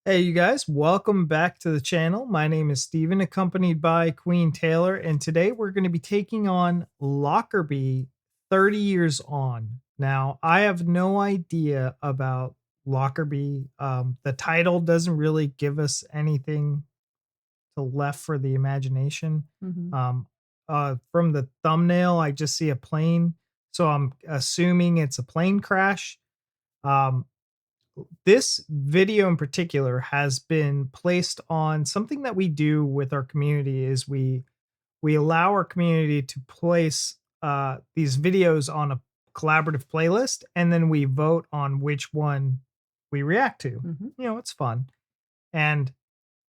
Hey, you guys, welcome back to the channel. My name is Steven, accompanied by Queen Taylor, and today we're going to be taking on Lockerbie 30 Years On. Now, I have no idea about Lockerbie. The title doesn't really give us anything to left for the imagination. Mhm. Um, from the thumbnail, I just see a plane, so I'm assuming it's a plane crash. Um, this video in particular has been placed on something that we do with our community is we allow our community to place these videos on a collaborative playlist, and then we vote on which one we react to. Mhm. It's fun. And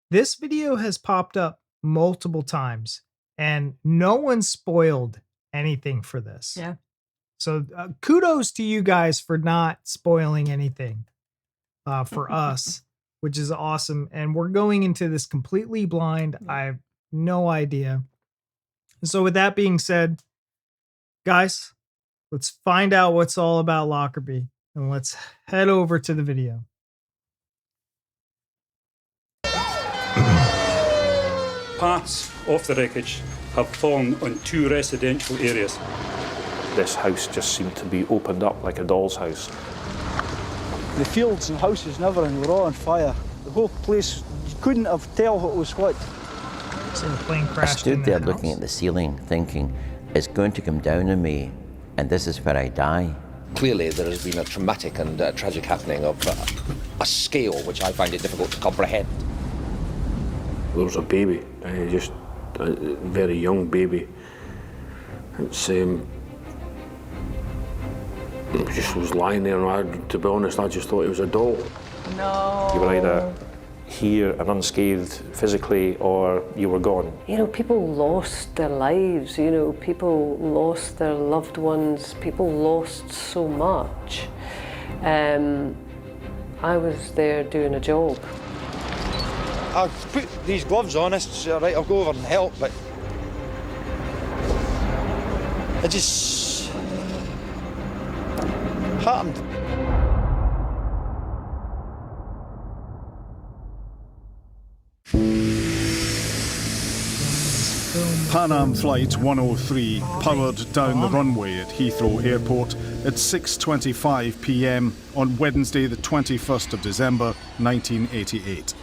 this video has popped up multiple times, and no one spoiled anything for this. Yeah. So kudos to you guys for not spoiling anything for us, which is awesome. And we're going into this completely blind. Yeah. I have no idea. So, with that being said, guys, let's find out what's all about Lockerbie and let's head over to the video. Parts of the wreckage have fallen on two residential areas. This house just seemed to be opened up like a doll's house. The fields and houses and everything were all on fire. The whole place, you couldn't have tell what was what. So the plane I crashed. stood there looking at the ceiling, thinking, it's going to come down on me, and this is where I die. Clearly, there has been a traumatic and tragic happening of a scale which I find it difficult to comprehend. There was a baby, just a very young baby. It's it just was lying there, and to be honest, I just thought it was a doll. No. You were either here and unscathed physically, or you were gone. You know, people lost their lives, people lost their loved ones, people lost so much. I was there doing a job. I put these gloves on, I said, right, I'll go over and help, but it just happened. Pan Am Flight 103 powered down the runway at Heathrow Airport at 6:25 p.m. on Wednesday, the 21st of December, 1988.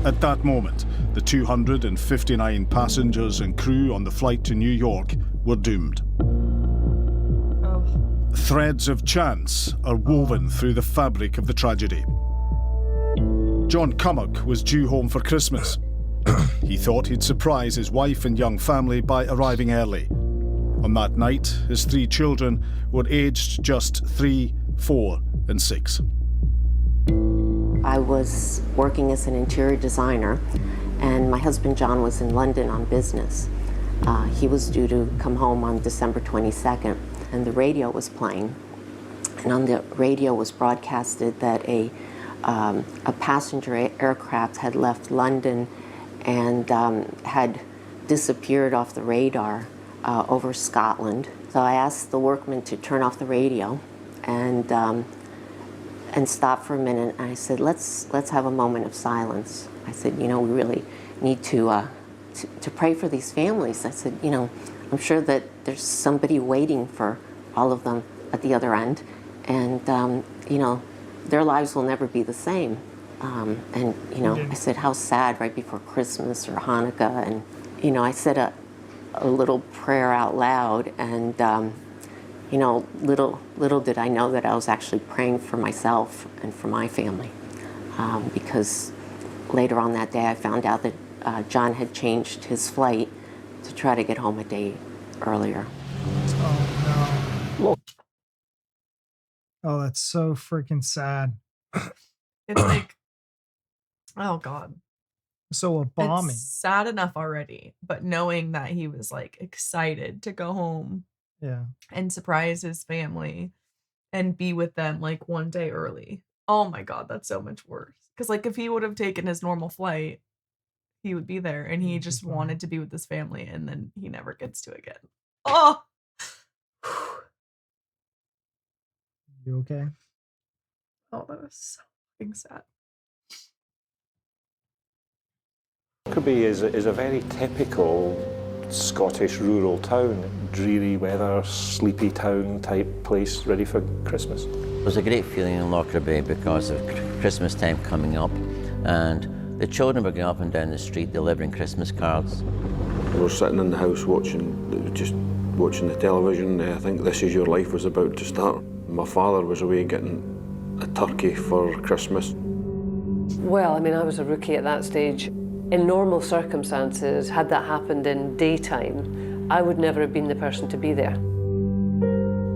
At that moment, the 259 passengers and crew on the flight to New York were doomed. Threads of chance are woven through the fabric of the tragedy. John Cummock was due home for Christmas. He thought he'd surprise his wife and young family by arriving early. On that night, his three children were aged just 3, 4, and 6. I was working as an interior designer, and my husband John was in London on business. He was due to come home on December 22nd, and the radio was playing. And on the radio was broadcasted that a passenger aircraft had left London and had disappeared off the radar over Scotland. So I asked the workmen to turn off the radio and stop for a minute. And I said, let's have a moment of silence. I said, we really need to pray for these families. I said, I'm sure that there's somebody waiting for all of them at the other end, and their lives will never be the same. I said, how sad right before Christmas or Hanukkah, and I said a little prayer out loud, and little did I know that I was actually praying for myself and for my family, because later on that day I found out that John had changed his flight to try to get home a day earlier. Oh no! Oh, that's so freaking sad. It's like, oh God. So a bombing. It's sad enough already, but knowing that he was like excited to go home, and surprise his family and be with them like one day early. Oh my God, that's so much worse. Because like if he would have taken his normal flight, he would be there, and he just wanted to be with his family, and then he never gets to again. Oh. You okay? Oh, that was so fucking sad. Lockerbie is a very typical Scottish rural town. Dreary weather, sleepy town type place, ready for Christmas. There was a great feeling in Lockerbie because of Christmas time coming up, and the children were going up and down the street delivering Christmas cards. We were sitting in the house just watching the television. I think This Is Your Life was about to start. My father was away getting a turkey for Christmas. Well, I mean, I was a rookie at that stage. In normal circumstances, had that happened in daytime, I would never have been the person to be there.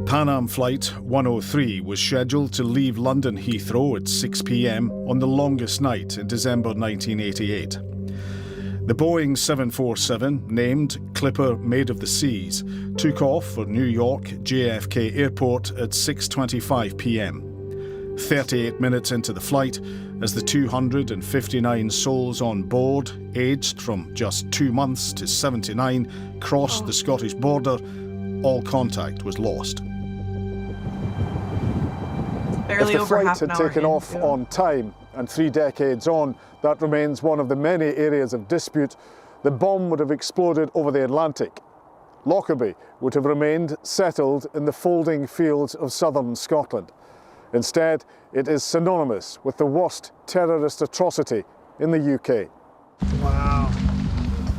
Pan Am Flight 103 was scheduled to leave London Heathrow at 6 p.m. on the longest night in December 1988. The Boeing 747, named Clipper Maid of the Seas, took off for New York JFK Airport at 6:25 p.m. 38 minutes into the flight, as the 259 souls on board, aged from just 2 months to 79, crossed the Scottish border, all contact was lost. Barely if the over flight half had an hour taken in, off yeah. on time, and 3 decades on, that remains one of the many areas of dispute, the bomb would have exploded over the Atlantic. Lockerbie would have remained settled in the folding fields of southern Scotland. Instead, it is synonymous with the worst terrorist atrocity in the UK. Wow.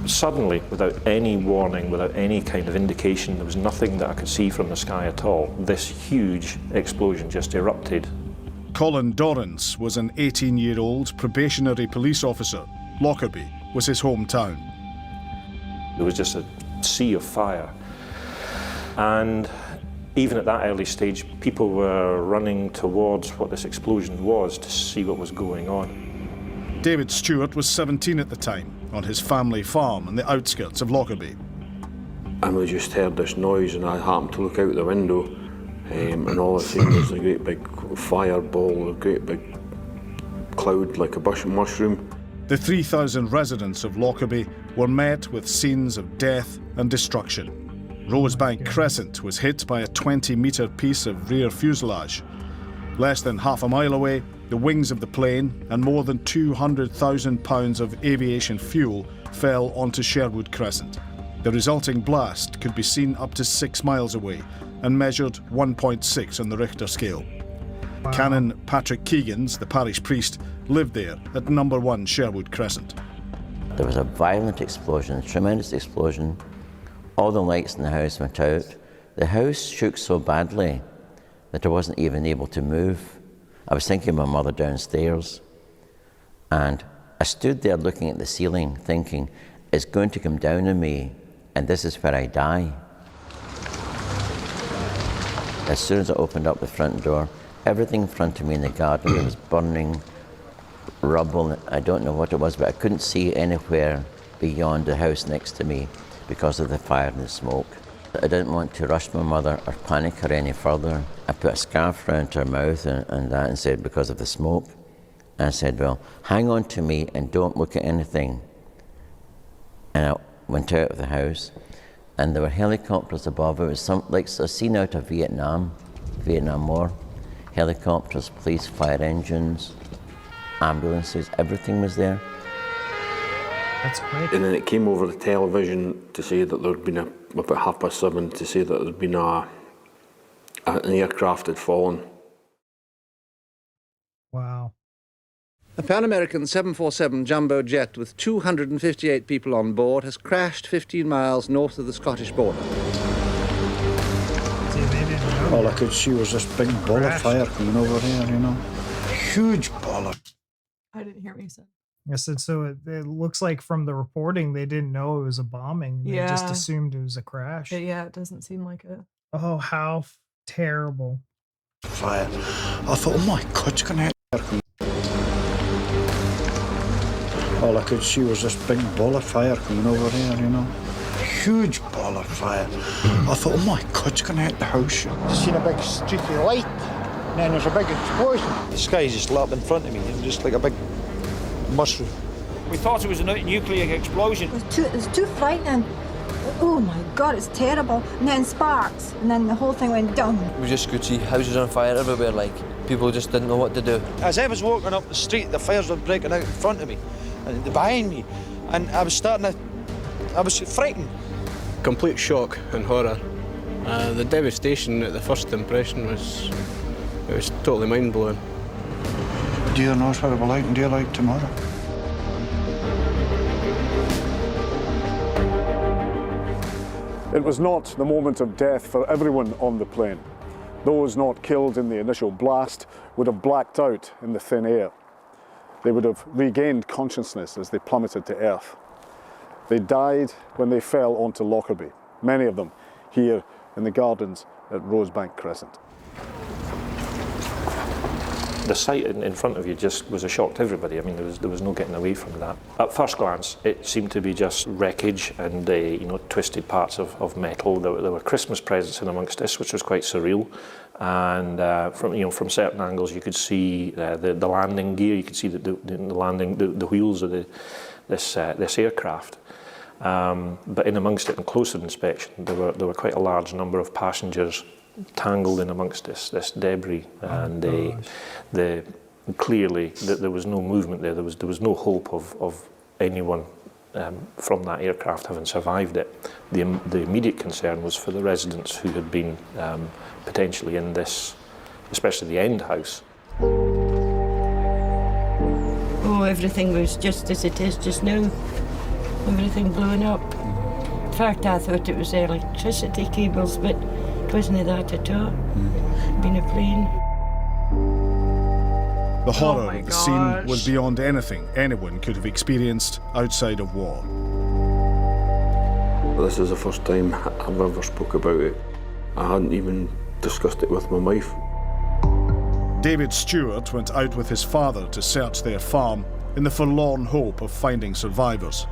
Suddenly, without any warning, without any kind of indication, there was nothing that I could see from the sky at all. This huge explosion just erupted. Colin Dorrance was an 18-year-old probationary police officer. Lockerbie was his hometown. There was just a sea of fire. And even at that early stage, people were running towards what this explosion was to see what was going on. David Stewart was 17 at the time, on his family farm in the outskirts of Lockerbie. And we just heard this noise, and I happened to look out the window, and all I seen was a great big fireball, a great big cloud like a bush mushroom. The 3,000 residents of Lockerbie were met with scenes of death and destruction. Rosebank Crescent was hit by a 20-metre piece of rear fuselage. Less than half a mile away, the wings of the plane and more than 200,000 pounds of aviation fuel fell onto Sherwood Crescent. The resulting blast could be seen up to 6 miles away and measured 1.6 on the Richter scale. Wow. Canon Patrick Keegans, the parish priest, lived there at number 1 Sherwood Crescent. There was a violent explosion, a tremendous explosion. All the lights in the house went out. The house shook so badly that I wasn't even able to move. I was thinking of my mother downstairs, and I stood there looking at the ceiling thinking, it's going to come down on me, and this is where I die. As soon as I opened up the front door, everything in front of me in the garden, there was burning rubble. I don't know what it was, but I couldn't see anywhere beyond the house next to me because of the fire and the smoke. I didn't want to rush my mother or panic her any further. I put a scarf around her mouth and said, because of the smoke. And I said, well, hang on to me and don't look at anything. And I went out of the house, and there were helicopters above. It was like a scene out of Vietnam War. Helicopters, police, fire engines, ambulances, everything was there. That's quick. And then it came over the television to say that there'd been about 7:30 to say that there'd been an aircraft had fallen. Wow. A Pan American 747 jumbo jet with 258 people on board has crashed 15 miles north of the Scottish border. See, they didn't know. All I could see was this big ball of fire coming over here, you know. Huge ball of... I didn't hear what you said. I said, so it looks like from the reporting, they didn't know it was a bombing. They just Yeah. assumed it was a crash. Yeah, it doesn't seem like it. Oh, how terrible. fire. I thought, oh my God, it's going to hit. All I could see was this big ball of fire coming over here, you know. Huge ball of fire. I thought, oh my God, it's going to hit the house. I seen a big streaky light, and then there's a big explosion. The sky just lit up in front of me, and just like a big mushroom. We thought it was a nuclear explosion. It was too frightening. Oh my God, it's terrible. And then sparks, and then the whole thing went down. We just could see houses on fire everywhere, like people just didn't know what to do. As I was walking up the street, the fires were breaking out in front of me and behind me, and I was frightened. Complete shock and horror. The devastation at the first impression was totally mind-blowing. Do you know what it will like in daylight tomorrow? It was not the moment of death for everyone on the plane. Those not killed in the initial blast would have blacked out in the thin air. They would have regained consciousness as they plummeted to earth. They died when they fell onto Lockerbie, many of them here in the gardens at Rosebank Crescent. The sight in front of you just was a shock to everybody. I mean, there was no getting away from that. At first glance, it seemed to be just wreckage and twisted parts of metal. There were Christmas presents in amongst this, which was quite surreal. And from certain angles, you could see the landing gear. You could see the wheels of this aircraft. But in amongst it, in closer inspection, there were quite a large number of passengers tangled in amongst this debris, and clearly there was no movement there. There was no hope of anyone from that aircraft having survived it. The immediate concern was for the residents who had been potentially in this, especially the end house. Oh, everything was just as it is just now. Everything blowing up. In fact, I thought it was electricity cables, but it wasn't that at all. Been a plane. The horror of the scene was beyond anything anyone could have experienced outside of war. This is the first time I've ever spoke about it. I hadn't even discussed it with my wife. David Stewart went out with his father to search their farm in the forlorn hope of finding survivors.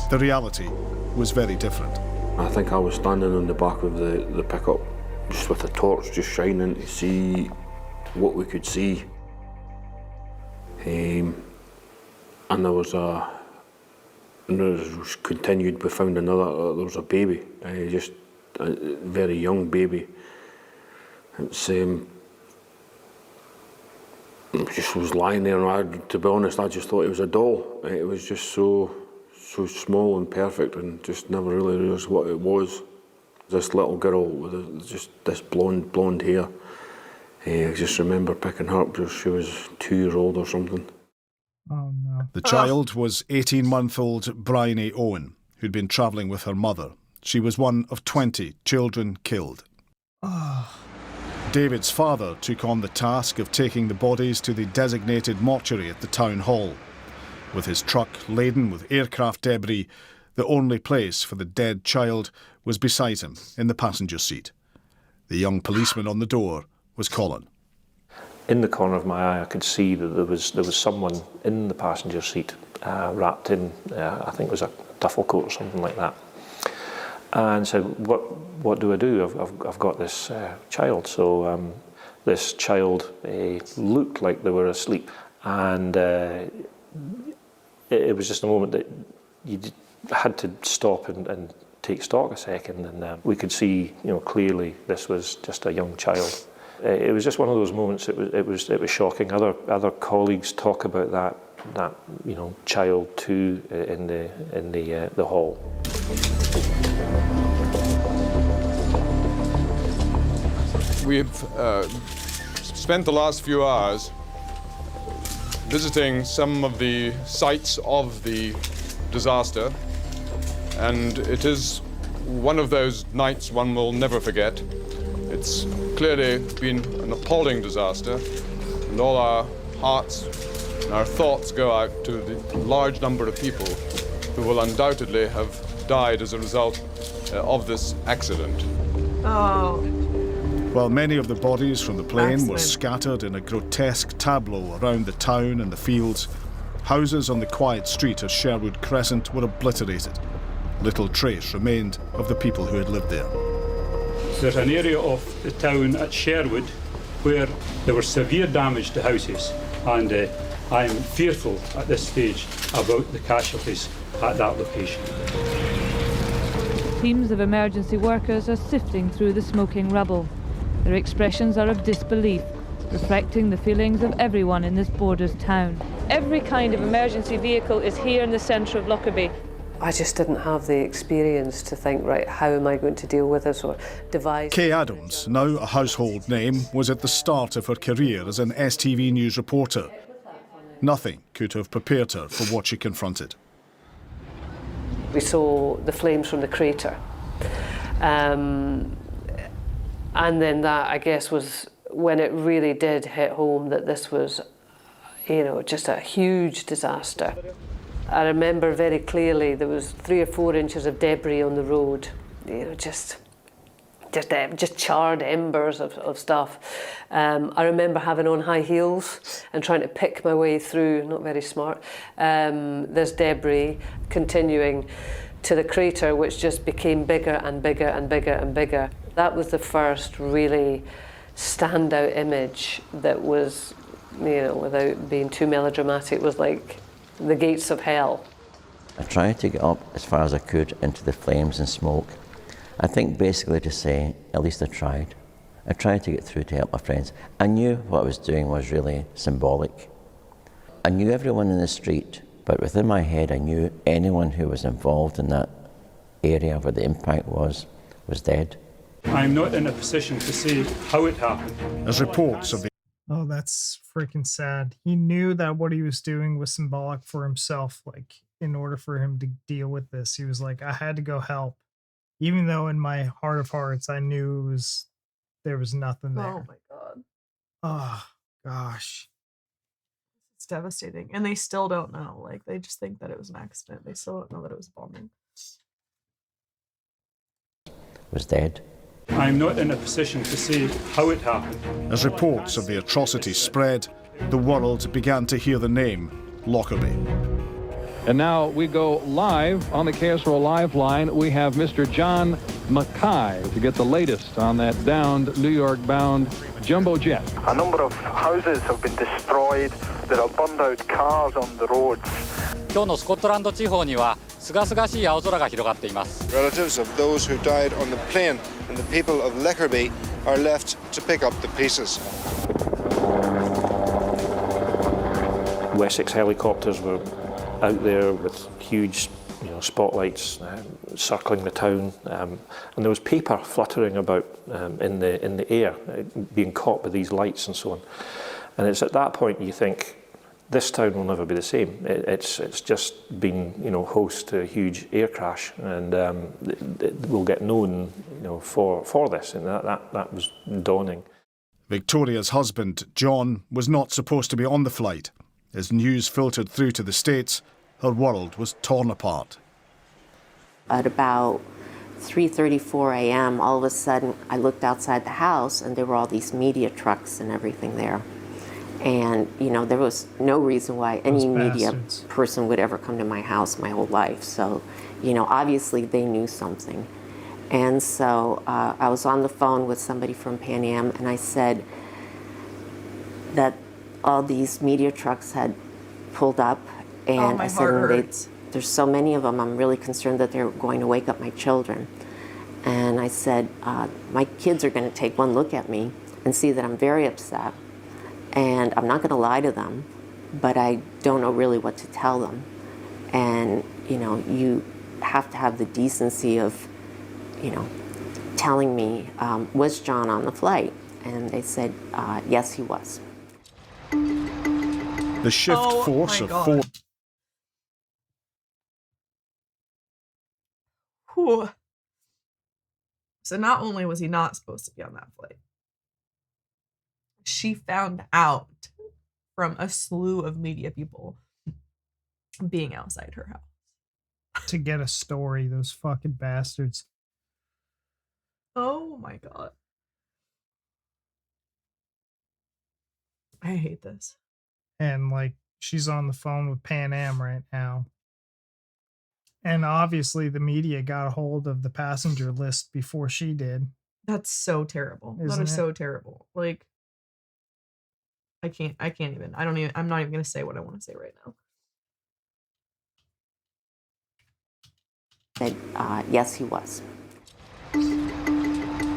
The reality was very different. I think I was standing on the back of the pickup, just with a torch just shining to see what we could see. And there was continued, we found another, there was a baby, just a very young baby. It's just was lying there, and to be honest, I just thought it was a doll. It was just so small and perfect, and just never really realised what it was. This little girl with just this blonde hair. I just remember picking her up because she was 2 years old or something. Oh no. The child was 18-month-old Bryony Owen, who'd been travelling with her mother. She was one of 20 children killed. David's father took on the task of taking the bodies to the designated mortuary at the town hall. With his truck laden with aircraft debris, the only place for the dead child was beside him in the passenger seat. The young policeman on the door was Colin. In the corner of my eye, I could see that there was someone in the passenger seat, wrapped in, I think it was a duffel coat or something like that. And said, "What do I do? I've got this child." So this child looked like they were asleep, and it was just a moment that you had to stop and take stock a second, and we could see, clearly this was just a young child. It was just one of those moments. It was shocking. Other colleagues talk about that child too in the hall. We've spent the last few hours visiting some of the sites of the disaster, and it is one of those nights one will never forget. It's clearly been an appalling disaster, and all our hearts and our thoughts go out to the large number of people who will undoubtedly have died as a result of this accident. Oh. While many of the bodies from the plane were scattered in a grotesque tableau around the town and the fields, houses on the quiet street of Sherwood Crescent were obliterated. Little trace remained of the people who had lived there. There's an area of the town at Sherwood where there was severe damage to houses, and I am fearful at this stage about the casualties at that location. Teams of emergency workers are sifting through the smoking rubble. Their expressions are of disbelief reflecting the feelings of everyone in this borders town. Every kind of emergency vehicle is here in the centre of Lockerbie. I just didn't have the experience to think, right, how am I going to deal with this or devise... Kay Adams, now a household name, was at the start of her career as an STV News reporter. Nothing could have prepared her for what she confronted. We saw the flames from the crater. And then that, I guess, was when it really did hit home that this was, you know, just a huge disaster. I remember very clearly there was 3 or 4 inches of debris on the road, you know, just charred embers of stuff. I remember having on high heels and trying to pick my way through, not very smart, this debris, continuing to the crater, which just became bigger and bigger and bigger and bigger. That was the first really standout image that was, you know, without being too melodramatic, was like the gates of hell. I tried to get up as far as I could into the flames and smoke. I think basically to say, at least I tried. I tried to get through to help my friends. I knew what I was doing was really symbolic. I knew everyone in the street, but within my head I knew anyone who was involved in that area where the impact was dead. I'm not in a position to say how it happened. As reports of the... Oh, that's freaking sad. He knew that what he was doing was symbolic for himself. Like, in order for him to deal with this, he was like, I had to go help. Even though in my heart of hearts, I knew there was nothing there. Oh my God. Oh, gosh. It's devastating. And they still don't know. Like, they just think that it was an accident. They still don't know that it was bombing. Was dead. I'm not in a position to say how it happened. As reports of the atrocities spread, the world began to hear the name Lockerbie. And now we go live on the KSRO Live line. We have Mr. John Mackay to get the latest on that downed New York-bound jumbo jet. A number of houses have been destroyed. There are burned out cars on the roads. 今日のスコットランド地方には清々しい青空が広がっています。 Relatives of those who died on the plane and the people of Lockerbie are left to pick up the pieces. Wessex helicopters were out there with huge, spotlights circling the town, and there was paper fluttering about in the air, being caught by these lights and so on. And it's at that point you think, this town will never be the same. It's just been, host to a huge air crash, and it will get known, for this, and that was dawning. Victoria's husband, John, was not supposed to be on the flight. As news filtered through to the States, her world was torn apart. At about 3:34 a.m., all of a sudden, I looked outside the house, and there were all these media trucks and everything there. And, there was no reason why any media person would ever come to my house my whole life. So, obviously they knew something. And so I was on the phone with somebody from Pan Am, and I said that all these media trucks had pulled up. And I said, there's so many of them, I'm really concerned that they're going to wake up my children. And I said, my kids are going to take one look at me and see that I'm very upset. And I'm not going to lie to them, but I don't know really what to tell them. And, you have to have the decency of, telling me, was John on the flight? And they said, yes, he was. The shift force of 4... Whew. So not only was he not supposed to be on that flight, she found out from a slew of media people being outside her house. To get a story, those fucking bastards. Oh my God. I hate this. And she's on the phone with Pan Am right now. And obviously the media got a hold of the passenger list before she did. That's so terrible. That is so terrible. I can't even. I'm not even going to say what I want to say right now. Said, yes, he was.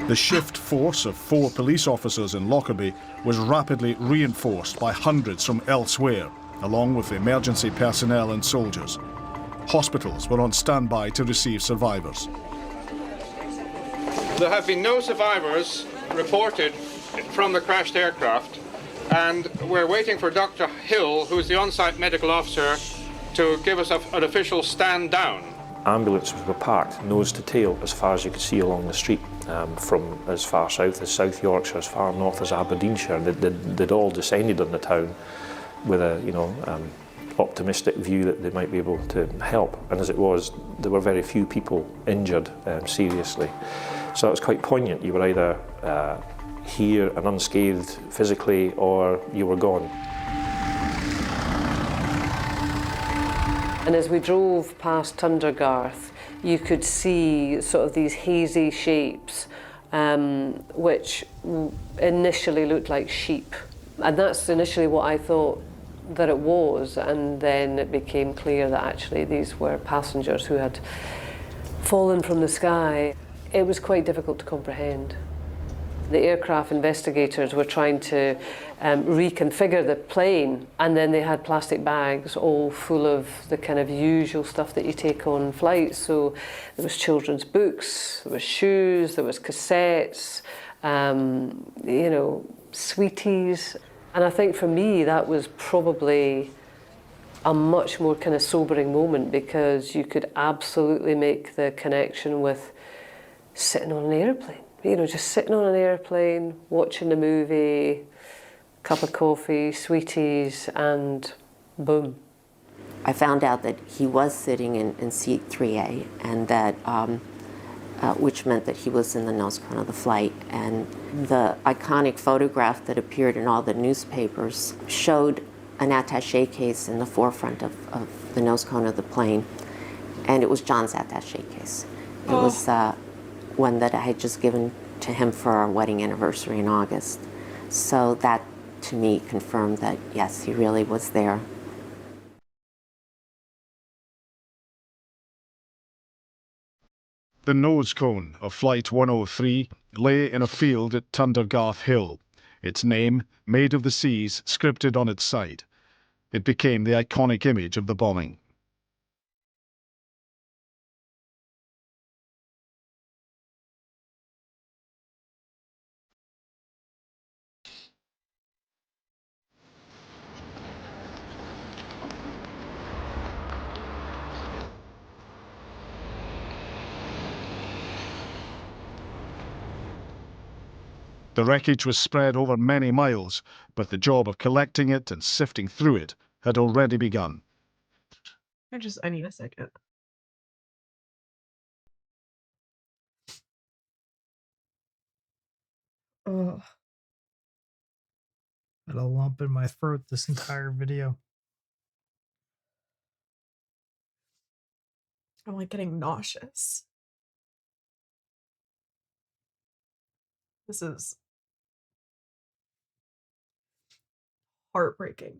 The shift force of 4 police officers in Lockerbie was rapidly reinforced by hundreds from elsewhere, along with the emergency personnel and soldiers. Hospitals were on standby to receive survivors. There have been no survivors reported from the crashed aircraft, and we're waiting for Dr. Hill, who's the on-site medical officer, to give us an official stand down. Ambulances were parked nose to tail as far as you could see along the street, from as far south as South Yorkshire, as far north as Aberdeenshire. They'd all descended on the town with a, optimistic view that they might be able to help. And as it was, there were very few people injured seriously. So it was quite poignant. You were either here and unscathed physically, or you were gone. And as we drove past Tundergarth, you could see sort of these hazy shapes, which initially looked like sheep. And that's initially what I thought that it was, and then it became clear that actually these were passengers who had fallen from the sky. It was quite difficult to comprehend. The aircraft investigators were trying to reconfigure the plane, and then they had plastic bags all full of the kind of usual stuff that you take on flights. So there was children's books, there was shoes, there was cassettes, sweeties. And I think for me that was probably a much more kind of sobering moment, because you could absolutely make the connection with sitting on an airplane. Just sitting on an airplane, watching a movie, cup of coffee, sweeties, and boom. I found out that he was sitting in seat 3A, and that, which meant that he was in the nose cone of the flight. And the iconic photograph that appeared in all the newspapers showed an attaché case in the forefront of the nose cone of the plane, and it was John's attaché case. It was one that I had just given to him for our wedding anniversary in August. So that, to me, confirmed that, yes, he really was there. The nose cone of Flight 103 lay in a field at Tundergarth Hill, its name, Maid of the Seas, scripted on its side. It became the iconic image of the bombing. The wreckage was spread over many miles, but the job of collecting it and sifting through it had already begun. I need a second. Ugh. Had a lump in my throat this entire video. I'm like getting nauseous. This is heartbreaking.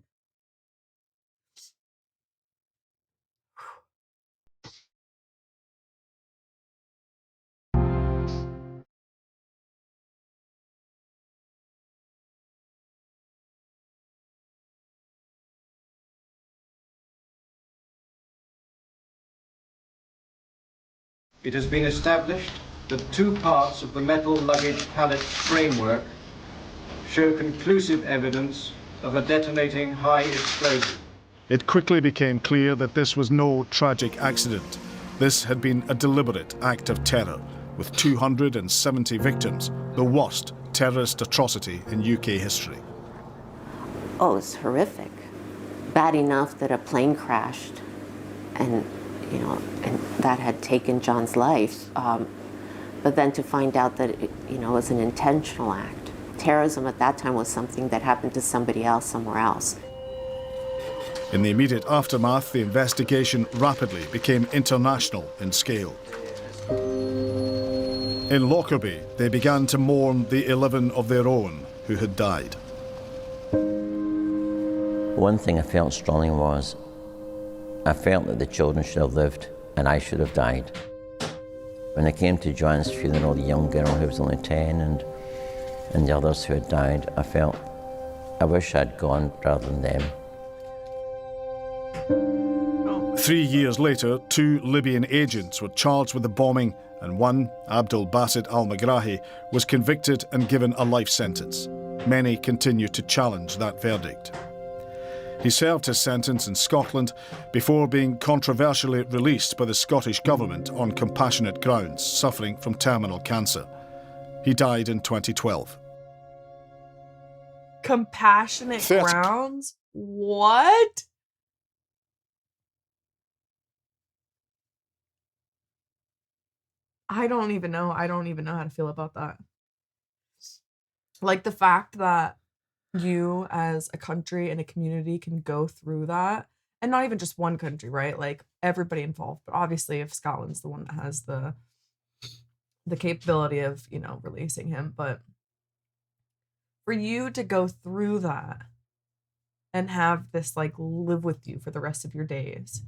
It has been established that 2 parts of the metal luggage pallet framework show conclusive evidence of a detonating high explosive. It quickly became clear that this was no tragic accident. This had been a deliberate act of terror, with 270 victims, the worst terrorist atrocity in UK history. Oh, it's horrific. Bad enough that a plane crashed, and and that had taken John's life. But then to find out that it was an intentional act. Terrorism at that time was something that happened to somebody else somewhere else. In the immediate aftermath, the investigation rapidly became international in scale. In Lockerbie, they began to mourn the 11 of their own who had died. One thing I felt strongly was, I felt that the children should have lived and I should have died. When I came to John's funeral, the young girl who was only 10 and the others who had died, I felt I wish I'd gone rather than them. 3 years later, 2 Libyan agents were charged with the bombing, and one, Abdul Basit al-Megrahi, was convicted and given a life sentence. Many continue to challenge that verdict. He served his sentence in Scotland before being controversially released by the Scottish government on compassionate grounds, suffering from terminal cancer. He died in 2012. Compassionate grounds? What? I don't even know how to feel about that. Like the fact that you as a country and a community can go through that, and not even just one country, right? Like everybody involved, but obviously if Scotland's the one that has the capability of, you know, releasing him, but for you to go through that and have this like live with you for the rest of your days.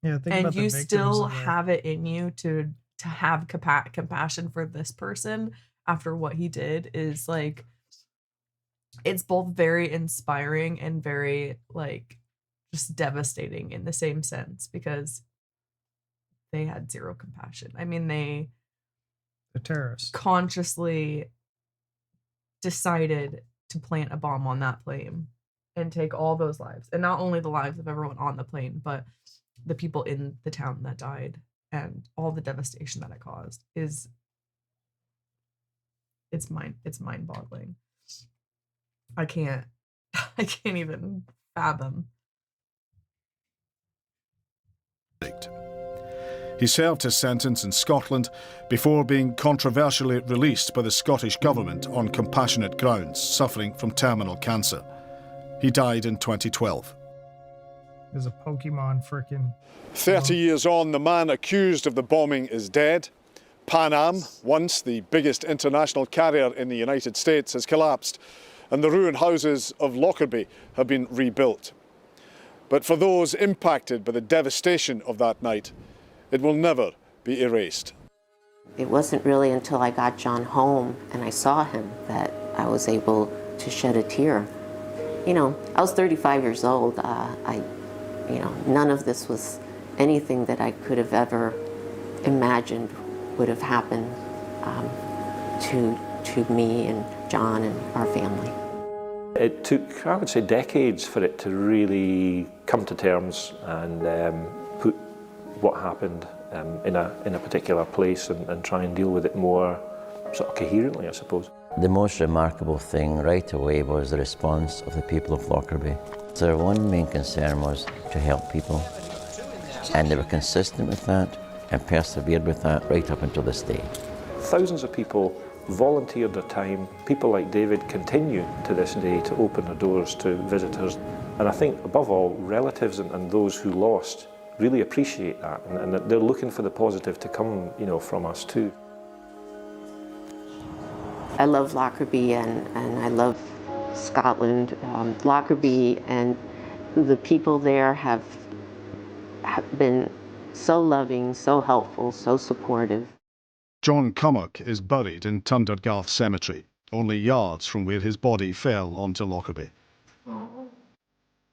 Yeah, think and about the you victims still of that. have it in you to have compassion for this person after what he did is like, it's both very inspiring and very like just devastating in the same sense, because they had zero compassion. I mean, the terrorists consciously decided to plant a bomb on that plane and take all those lives, and not only the lives of everyone on the plane, but the people in the town that died and all the devastation that it caused it's mind-boggling. I can't even fathom. He served his sentence in Scotland before being controversially released by the Scottish government on compassionate grounds, suffering from terminal cancer. He died in 2012. There's a Pokemon frickin'. 30 years on, the man accused of the bombing is dead. Pan Am, once the biggest international carrier in the United States, has collapsed, and the ruined houses of Lockerbie have been rebuilt. But for those impacted by the devastation of that night, it will never be erased. It wasn't really until I got John home and I saw him that I was able to shed a tear. You know, I was 35 years old. None of this was anything that I could have ever imagined would have happened to me and John and our family. It took, I would say, decades for it to really come to terms and put what happened in a particular place and try and deal with it more sort of coherently, I suppose. The most remarkable thing right away was the response of the people of Lockerbie. So their one main concern was to help people, and they were consistent with that and persevered with that right up until this day. Thousands of people volunteered their time. People like David continue to this day to open their doors to visitors. And I think, above all, relatives and those who lost really appreciate that, and that they're looking for the positive to come, you know, from us too. I love Lockerbie and I love Scotland. Lockerbie and the people there have been so loving, so helpful, so supportive. John Cummock is buried in Tundergarth Cemetery, only yards from where his body fell onto Lockerbie.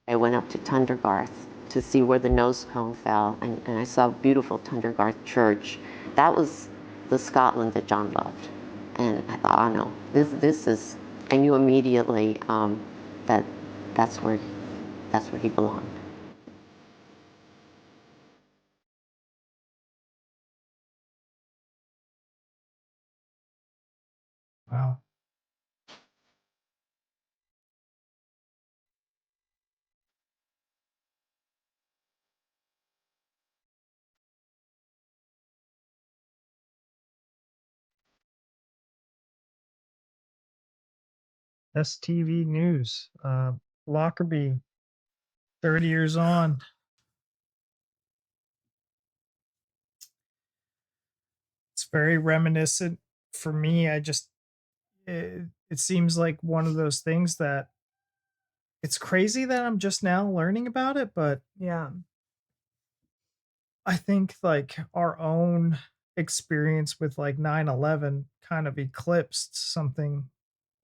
I went up to Tundergarth to see where the nose cone fell, and I saw beautiful Tundergarth Church. That was the Scotland that John loved. And I thought, oh no, this is, I knew immediately that's where he belonged. Wow. STV News. Lockerbie, 30 years on. It's very reminiscent for me. It seems like one of those things that it's crazy that I'm just now learning about it, but yeah, I think like our own experience with like 9/11 kind of eclipsed something.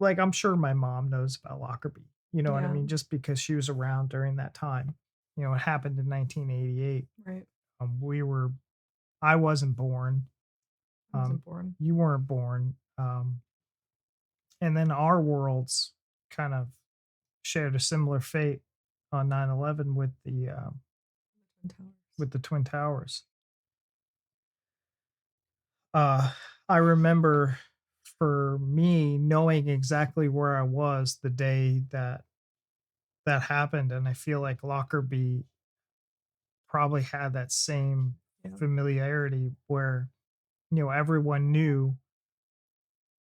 Like, I'm sure my mom knows about Lockerbie, you know what I Yeah. mean? Just because she was around during that time. You know, it happened in 1988. Right. We were I wasn't born. I wasn't born. You weren't born. And then our worlds kind of shared a similar fate on 9/11 with the Twin Towers. I remember for me knowing exactly where I was the day that happened, and I feel like Lockerbie probably had that same Yeah. familiarity where, you know, everyone knew,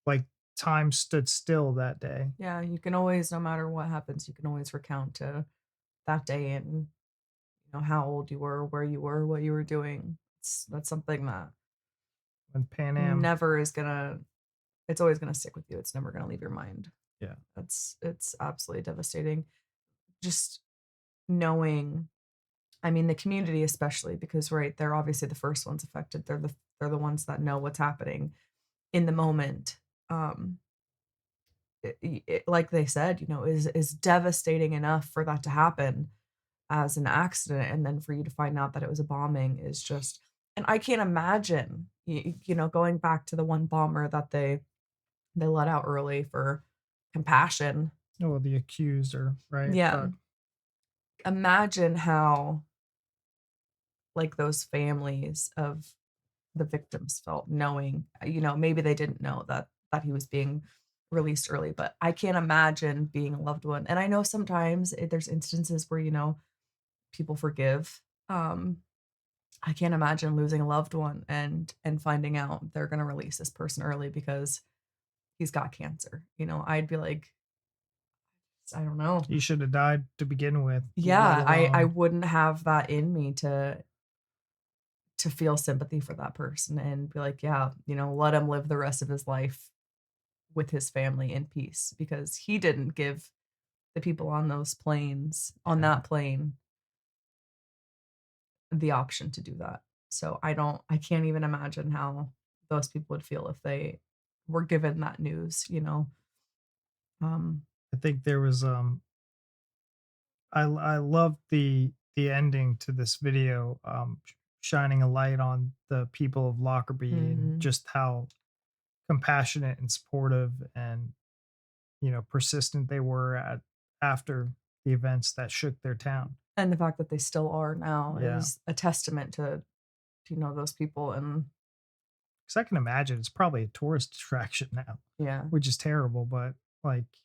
like, time stood still that day. Yeah, you can always, no matter what happens, you can always recount to that day and, you know, how old you were, where you were, what you were doing. That's something that When Pan Am never is gonna it's always gonna stick with you. It's never gonna leave your mind. Yeah. It's absolutely devastating. Just knowing, I mean, the community especially, because right, they're obviously the first ones affected. They're the ones that know what's happening in the moment. Um, like they said, you know, is devastating enough for that to happen as an accident, and then for you to find out that it was a bombing is just. And I can't imagine, you know, going back to the one bomber that they let out early for compassion. Oh, the accuser, right? Yeah. But Imagine how, like, those families of the victims felt knowing, you know, maybe they didn't know that he was being released early, but I can't imagine being a loved one. And I know sometimes there's instances where, you know, people forgive. I can't imagine losing a loved one and finding out they're going to release this person early because he's got cancer. You know, I'd be like, I don't know. he should have died to begin with. Yeah, let I alone- wouldn't have that in me to feel sympathy for that person and be like, yeah, you know, let him live the rest of his life with his family in peace, because he didn't give the people on those planes, on that plane, the option to do that. So I can't even imagine how those people would feel if they were given that news, you know. I think there was I love the ending to this video, shining a light on the people of Lockerbie and Mhm. just how compassionate and supportive and, you know, persistent they were at after the events that shook their town. And the fact that they still are now Yeah. is a testament to, you know, those people. And 'Cause I can imagine it's probably a tourist attraction now, yeah, which is terrible, but, like,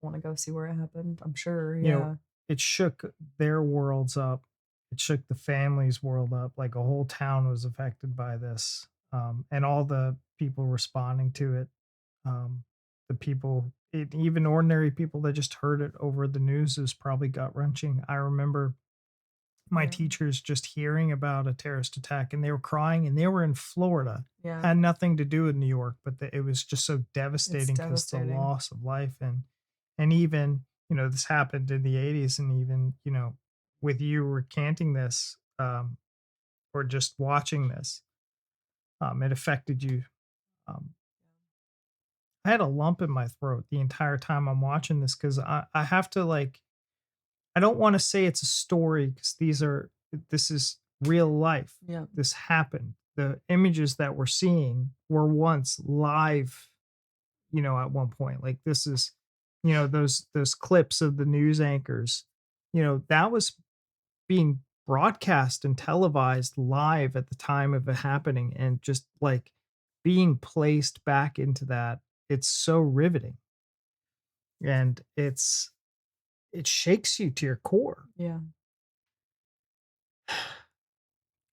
want to go see where it happened, I'm sure. you Yeah. know, it shook their worlds up. It shook the family's world up. Like a whole town was affected by this. And all the people responding to it, the people, even ordinary people that just heard it over the news, is probably gut wrenching. I remember my teachers just hearing about a terrorist attack and they were crying, and they were in Florida. Yeah. Had nothing to do with New York, but it was just so devastating because the devastating. loss of life. And even, you know, this happened in the 80s, and even, you know, with you recanting this, or just watching this, it affected you. Um, I had a lump in my throat the entire time I'm watching this because I have to, like, I don't want to say it's a story because this is real life. Yeah. This happened. The images that we're seeing were once live, you know, at one point. Like, this is, you know, those clips of the news anchors, you know, that was being broadcast and televised live at the time of it happening, and just like being placed back into that. It's so riveting. And it shakes you to your core. Yeah.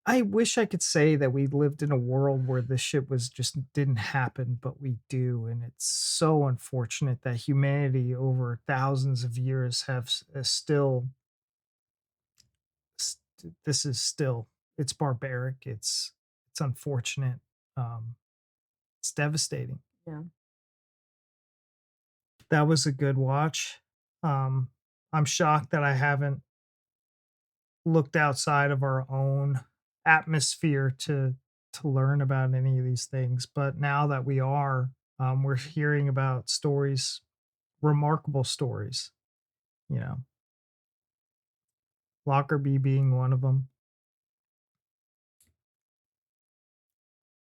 I wish I could say that we lived in a world where this shit was just didn't happen, but we do, and it's so unfortunate that humanity over thousands of years has still. This is still, it's barbaric. It's unfortunate. Um, it's devastating. Yeah. That was a good watch. I'm shocked that I haven't looked outside of our own atmosphere to to learn about any of these things, but now that we are, we're hearing about stories, remarkable stories, you know, Lockerbie being one of them.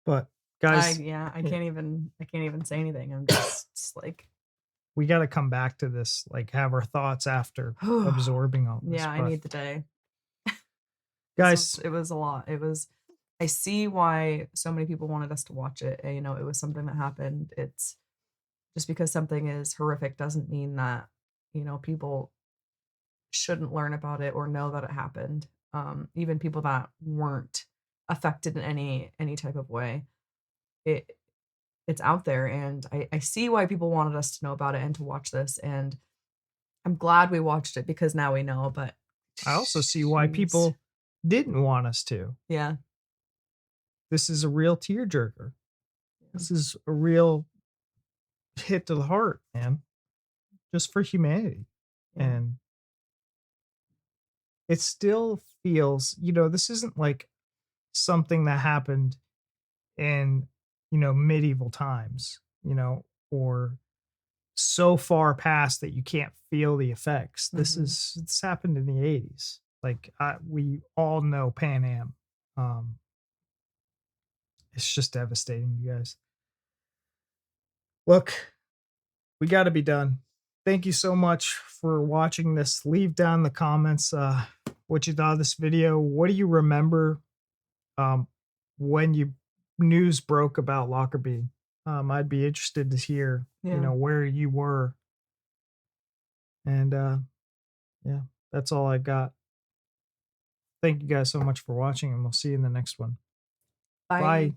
But guys, I can't even say anything. I'm just like, we got to come back to this, like have our thoughts after absorbing all this. yeah, I need the day. Guys, it was a lot. I see why so many people wanted us to watch it. You know, it was something that happened. It's just because something is horrific doesn't mean that, you know, people shouldn't learn about it or know that it happened. Even people that weren't affected in any type of way. It's out there, and I see why people wanted us to know about it and to watch this, and I'm glad we watched it because now we know, but I also see why people didn't want us to. Yeah. This is a real tearjerker. This is a real hit to the heart, man. Just for humanity. And it still feels, you know, this isn't like something that happened in, you know, medieval times, you know, or so far past that you can't feel the effects. This happened in the 80s. Like we all know Pan Am. It's just devastating, you guys. Look, we got to be done. Thank you so much for watching this. Leave down in the comments what you thought of this video. What do you remember when you news broke about Lockerbie? I'd be interested to hear, you know, where you were. And yeah, that's all I got. Thank you guys so much for watching, and we'll see you in the next one. Bye. Bye.